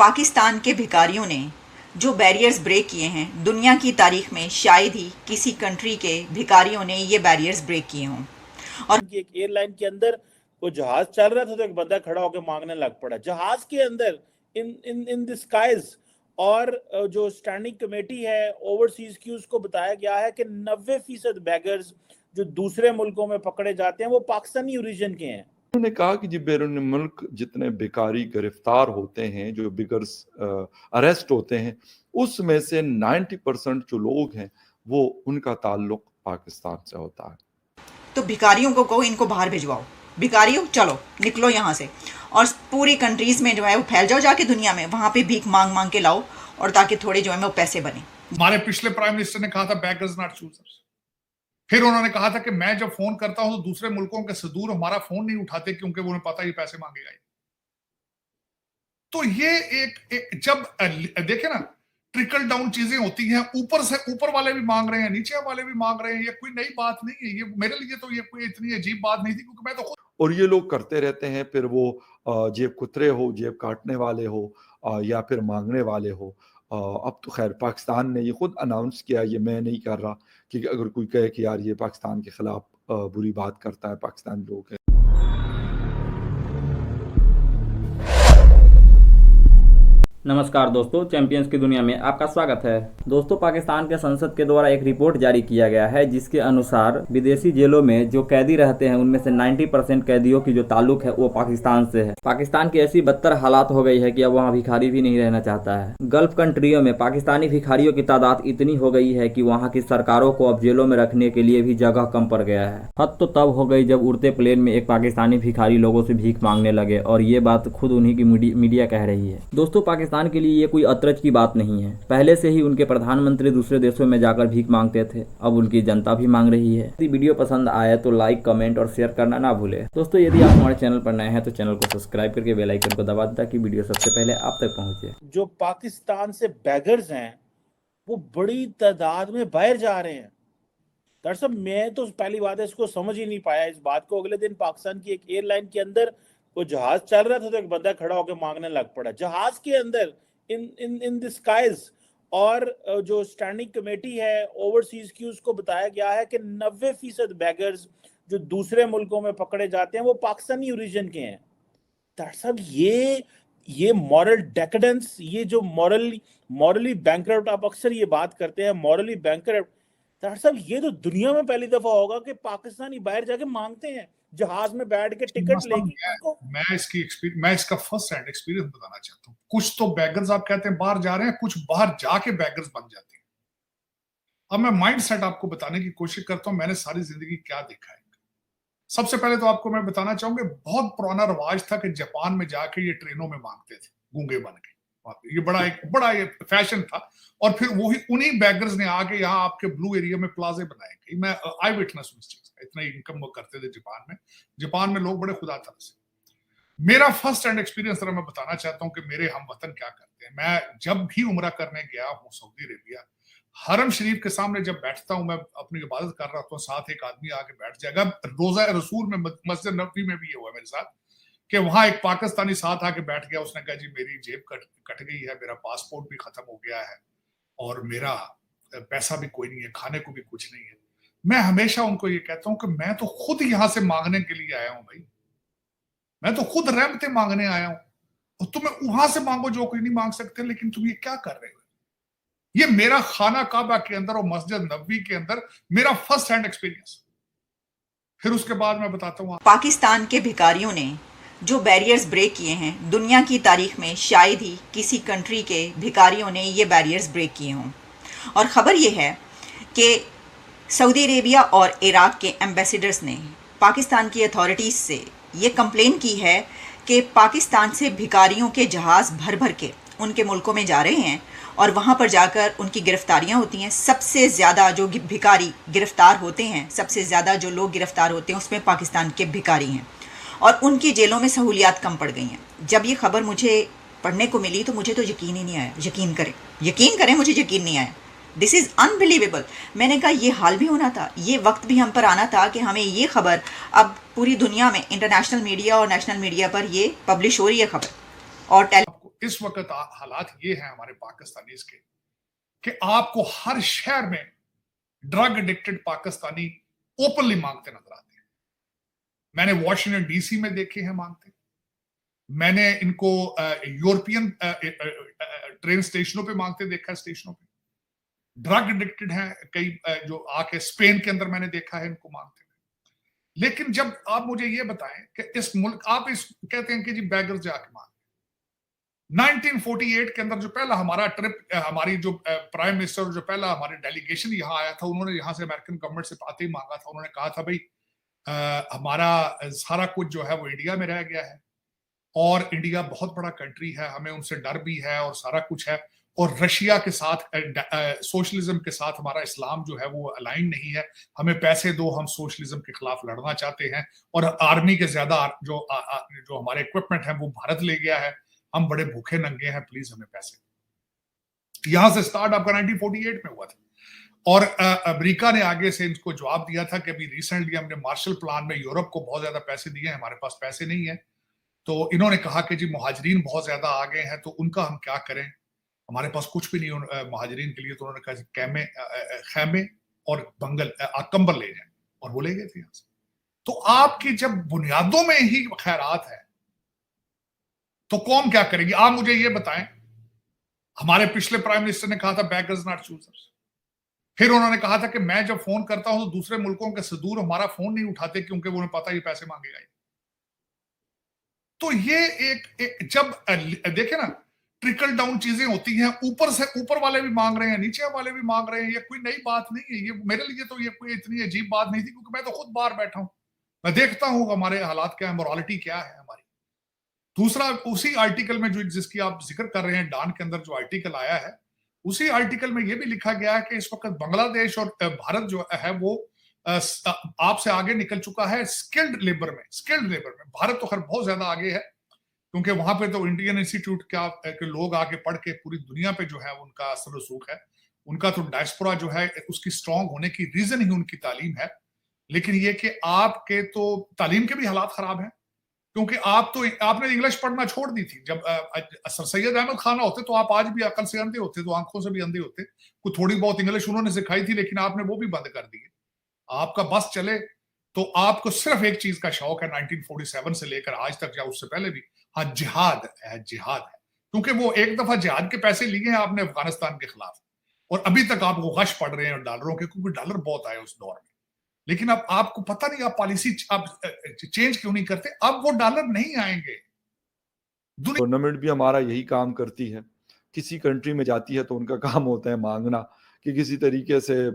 पाकिस्तान के भिखारियों ने जो बैरियर्स ब्रेक किए हैं, दुनिया की तारीख में शायद ही किसी कंट्री के भिखारियों ने ये बैरियर्स ब्रेक किए हों। और एक एयरलाइन के अंदर वो जहाज चल रहा था तो एक बंदा खड़ा होकर मांगने लग पड़ा जहाज के अंदर इन इन इन द स्काइज। और जो स्टैंडिंग कमेटी है ओवरसीज की, उसको बताया गया है कि 90% बैगर्स जो दूसरे मुल्कों में पकड़े जाते हैं वो पाकिस्तानी ओरिजिन के हैं। उन्होंने कहा कि जी बैरून मुल्क जितने भिखारी गिरफ्तार होते हैं, जो बिगर्स अरेस्ट होते हैं, उसमें से 90% जो लोग हैं वो उनका ताल्लुक पाकिस्तान से होता है। तो भिखारियों को कहो इनको बाहर भिजवाओ, भिखारियों चलो निकलो यहाँ से और पूरी कंट्रीज में जो है वो फैल जाओ जाके दुनिया में, वहां पे भीख मांग मांग के लाओ और ताकि थोड़े जो है वो पैसे बने। हमारे पिछले प्राइम मिनिस्टर ने कहा था बैगर्स नॉट चूजर्स। फिर उन्होंने कहा था कि मैं जब फोन करता हूं तो दूसरे मुल्कों के सदूर हमारा फोन नहीं उठाते क्योंकि उन्हें पता ही पैसे मांगेगा। तो ये एक जब देखे ना ट्रिकल डाउन चीजें होती हैं, ऊपर से ऊपर वाले भी मांग रहे हैं, नीचे वाले भी मांग रहे हैं, ये कोई नई बात नहीं है। ये मेरे लिए तो ये कोई इतनी अजीब बात नहीं थी क्योंकि मैं तो खुद। और ये लोग करते रहते हैं, फिर वो जेब कुतरे हो, जेब काटने वाले हो या फिर मांगने वाले हो। अब तो खैर पाकिस्तान ने ये खुद अनाउंस किया, ये मैं नहीं कर रहा, कि अगर कोई कहे कि यार ये पाकिस्तान के खिलाफ बुरी बात करता है, पाकिस्तानी लोग हैं। नमस्कार दोस्तों, चैंपियंस की दुनिया में आपका स्वागत है। दोस्तों, पाकिस्तान के संसद के द्वारा एक रिपोर्ट जारी किया गया है जिसके अनुसार विदेशी जेलों में जो कैदी रहते हैं उनमें से 90% कैदियों की जो ताल्लुक है वो पाकिस्तान से है। पाकिस्तान की ऐसी बदतर हालात हो गई है कि अब वहाँ भिखारी भी नहीं रहना चाहता है। गल्फ कंट्रियों में पाकिस्तानी भिखारियों की तादाद इतनी हो गई है कि वहाँ की सरकारों को अब जेलों में रखने के लिए भी जगह कम पड़ गया है। हद तो तब हो गई जब उड़ते प्लेन में एक पाकिस्तानी भिखारी लोगों से भीख मांगने लगे, और ये बात खुद उन्हीं की मीडिया कह रही है। दोस्तों, पाकिस्तान के लिए ये कोई अतरज की बात नहीं है। पहले से ही उनके प्रधानमंत्री दूसरे देशों में जाकर भीख मांगते थे, अब उनकी जनता भी मांग रही है। यदि वीडियो पसंद आए तो लाइक, कमेंट और शेयर करना ना भूले। दोस्तों, यदि आप हमारे चैनल पर नए हैं तो चैनल को सब्सक्राइब करके बेल आइकन को दबा दें ताकि वीडियो सबसे पहले आप तक पहुंचे। जो पाकिस्तान से बैगर्स हैं वो बड़ी तादाद में बाहर जा रहे हैं। दरअसल मैं तो पहली बात है इसको समझ ही नहीं पाया इस बात को। अगले दिन पाकिस्तान की एक एयरलाइन के अंदर वो जहाज चल रहा था तो एक बंदा खड़ा होकर मांगने लग पड़ा जहाज के अंदर इन द स्काइज। और जो स्टैंडिंग कमेटी है ओवरसीज की, उसको बताया गया है कि 90% बैगर्स जो दूसरे मुल्कों में पकड़े जाते हैं वो पाकिस्तानी ओरिजिन के हैं। दरअसल ये मॉरल डेकेडेंस, ये जो मॉरली बैंकरप्ट, आप अक्सर ये बात करते हैं मॉरली बैंकरप्ट, दरअसल ये तो दुनिया में पहली दफा होगा कि पाकिस्तानी बाहर जाके मांगते हैं जहाज में बैठ के टिकट लेके। मैं इसका फर्स्ट हैंड एक्सपीरियंस बताना चाहता हूँ। कुछ तो बैगर्स आप कहते हैं बाहर जा रहे हैं, कुछ बाहर जाके बैगर्स बन जाते हैं। अब मैं माइंड सेट आपको बताने की कोशिश करता हूँ, मैंने सारी जिंदगी क्या देखा है। सबसे पहले तो आपको मैं बताना चाहूंगा, बहुत पुराना रवाज था कि जापान में जाके ये ट्रेनों में मांगते थे गूंगे बन के। ये बड़ा फैशन था। और फिर वही उन्हीं बैगर्स ने आके यहाँ आपके ब्लू एरिया में प्लाजे बनाए। मैं आई विटनेस उस चीज का, इतना इनकम वो करते थे जापान में लोग बड़े खुदा तरह से। मेरा फर्स्ट हैंड एक्सपीरियंस जरा मैं बताना चाहता हूँ कि मेरे हम वतन क्या करते हैं। मैं जब भी उम्रा करने गया हूँ सऊदी अरेबिया, हरम शरीफ के सामने जब बैठता हूँ, मैं अपनी इबादत कर रहा हूँ, साथ एक आदमी आके बैठ जाएगा। रोजा रसूल में, मस्जिद नबवी में भी ये हुआ मेरे साथ कि वहां एक पाकिस्तानी साथ आके बैठ गया। उसने कहा जी मेरी जेब कट गई है, मेरा पासपोर्ट भी खत्म हो गया है और मेरा पैसा भी कोई नहीं है, खाने को भी कुछ नहीं है। मैं हमेशा उनको ये कहता हूँ कि मैं तो खुद यहां से मांगने के लिए आया हूं भाई, मैं तो खुद रहमतें मांगने आया हूं, और तुम्हें वहां से मांगो जो कोई नहीं मांग सकते, लेकिन तुम ये क्या कर रहे हो। ये मेरा खाना काबा के अंदर और मस्जिद नबवी के अंदर मेरा फर्स्ट हैंड एक्सपीरियंस। फिर उसके बाद मैं बताता हूँ। पाकिस्तान के भिखारियों ने जो बैरियर्स ब्रेक किए हैं, दुनिया की तारीख में शायद ही किसी कंट्री के भिखारियों ने ये बैरियर्स ब्रेक किए हों। और ख़बर ये है कि सऊदी अरेबिया और इराक़ के एम्बेसडर्स ने पाकिस्तान की अथॉरिटीज़ से ये कंप्लेन की है कि पाकिस्तान से भिखारियों के जहाज़ भर भर के उनके मुल्कों में जा रहे हैं और वहाँ पर जाकर उनकी गिरफ्तारियाँ होती हैं। सबसे ज़्यादा जो भिखारी गिरफ़्तार होते हैं, सबसे ज़्यादा जो लोग गिरफ़्तार होते हैं उसमें पाकिस्तान के भिखारी हैं और उनकी जेलों में सहूलियात कम पड़ गई हैं। जब ये खबर मुझे पढ़ने को मिली तो मुझे तो यकीन ही नहीं आया। यकीन करें मुझे यकीन नहीं आया। This is unbelievable. मैंने कहा ये हाल भी होना था, ये वक्त भी हम पर आना था कि हमें ये खबर अब पूरी दुनिया में इंटरनेशनल मीडिया और नेशनल मीडिया पर ये पब्लिश हो रही है खबर। और इस वक्त हालात ये हैं हमारे पाकिस्तानी के कि आपको हर शहर में ड्रग एडिक्टेड पाकिस्तानी ओपनली मांगते नजर आते हैं। मैंने वॉशिंगटन डीसी में देखे हैं मांगते, मैंने इनको यूरोपियन ट्रेन स्टेशनों पे मांगते देखा है, स्टेशनों पे ड्रग एडिक्टेड हैं कई, जो आके स्पेन के अंदर मैंने देखा है इनको मांगते हुए। लेकिन जब आप मुझे ये बताएं कि इस मुल्क, आप इस कहते हैं कि जी बैगर्स जाके मांग, 1948 के अंदर जो पहला हमारा ट्रिप, हमारी जो प्राइम मिनिस्टर जो पहला हमारे डेलीगेशन यहाँ आया था, उन्होंने यहाँ से अमेरिकन गवर्नमेंट से आते ही मांगा था, उन्होंने कहा था भाई हमारा सारा कुछ जो है वो इंडिया में रह गया है और इंडिया बहुत बड़ा कंट्री है, हमें उनसे डर भी है और सारा कुछ है, और रशिया के साथ सोशलिज्म के साथ हमारा इस्लाम जो है वो अलाइन नहीं है, हमें पैसे दो, हम सोशलिज्म के खिलाफ लड़ना चाहते हैं, और आर्मी के ज्यादा जो हमारे इक्विपमेंट है वो भारत ले गया है, हम बड़े भूखे नंगे हैं, प्लीज हमें पैसे। यहां से स्टार्ट आपका 1948 में हुआ था, और अमेरिका ने आगे से इनको जवाब दिया था कि अभी रिसेंटली हमने मार्शल प्लान में यूरोप को बहुत ज्यादा पैसे दिए हैं, हमारे पास पैसे नहीं है। तो इन्होंने कहा कि जी मुहाजिरीन बहुत ज्यादा आ गए हैं, तो उनका हम क्या करें, हमारे पास कुछ भी नहीं मुहाजिरीन के लिए। तो उन्होंने कहा खैमे और कंबल ले जाए, और वो ले गए थे यहाँ से। तो आपकी जब बुनियादों में ही खैरात है तो कौन क्या करेगी? आप मुझे ये बताएं, हमारे पिछले प्राइम मिनिस्टर ने कहा था बेगर्स नॉट चूजर्स, फिर उन्होंने कहा था कि मैं जब फोन करता हूं तो दूसरे मुल्कों के सदूर हमारा फोन नहीं उठाते क्योंकि उन्हें पता ये पैसे मांगेगा। तो ये एक जब देखे ना, ट्रिकल डाउन चीजें होती हैं, ऊपर से ऊपर वाले भी मांग रहे हैं, नीचे वाले भी मांग रहे हैं, ये कोई नई बात नहीं है। ये मेरे लिए तो ये कोई इतनी अजीब बात नहीं थी, क्योंकि मैं तो खुद बाहर बैठा हूं, मैं देखता हूं हमारे हालात क्या है, मोरालिटी क्या है हमारी। दूसरा, उसी आर्टिकल में जो जिसकी आप जिक्र कर रहे हैं, डान के अंदर जो आर्टिकल आया है, उसी आर्टिकल में यह भी लिखा गया है कि इस वक्त बांग्लादेश और भारत जो है वो आपसे आगे निकल चुका है स्किल्ड लेबर में। भारत तो खैर बहुत ज्यादा आगे है, क्योंकि वहां पे तो इंडियन इंस्टीट्यूट के लोग आके पढ़ के पूरी दुनिया पे जो है उनका असर रसूख है। उनका तो डायस्पोरा जो है उसकी स्ट्रांग होने की रीजन ही उनकी तालीम है। लेकिन ये कि आपके तो तालीम के भी हालात खराब हैं, क्योंकि आपने इंग्लिश पढ़ना छोड़ दी थी। जब सर सैयद अहमद खान होते तो आप आज भी अकल से अंधे होते, तो आंखों से भी अंधे होते। कुछ थोड़ी बहुत इंग्लिश उन्होंने सिखाई थी, लेकिन आपने वो भी बंद कर दी है। आपका बस चले तो आपको सिर्फ एक चीज का शौक है, 1947 से लेकर आज तक या उससे पहले भी, हाँ, जिहाद है। क्योंकि वो एक दफा जिहाद के पैसे लिए हैं आपने अफगानिस्तान के खिलाफ, और अभी तक आप वो गश पड़ रहे हैं डॉलरों के, क्योंकि डॉलर बहुत आए उस दौर में। लेकिन अब आपको पता नहीं, आप पॉलिसी आप चेंज क्यों नहीं करते? अब वो डॉलर नहीं आएंगे। गवर्नमेंट भी हमारा यही काम करती है, किसी कंट्री में जाती है तो उनका काम होता है मांगना कि किसी तरीके से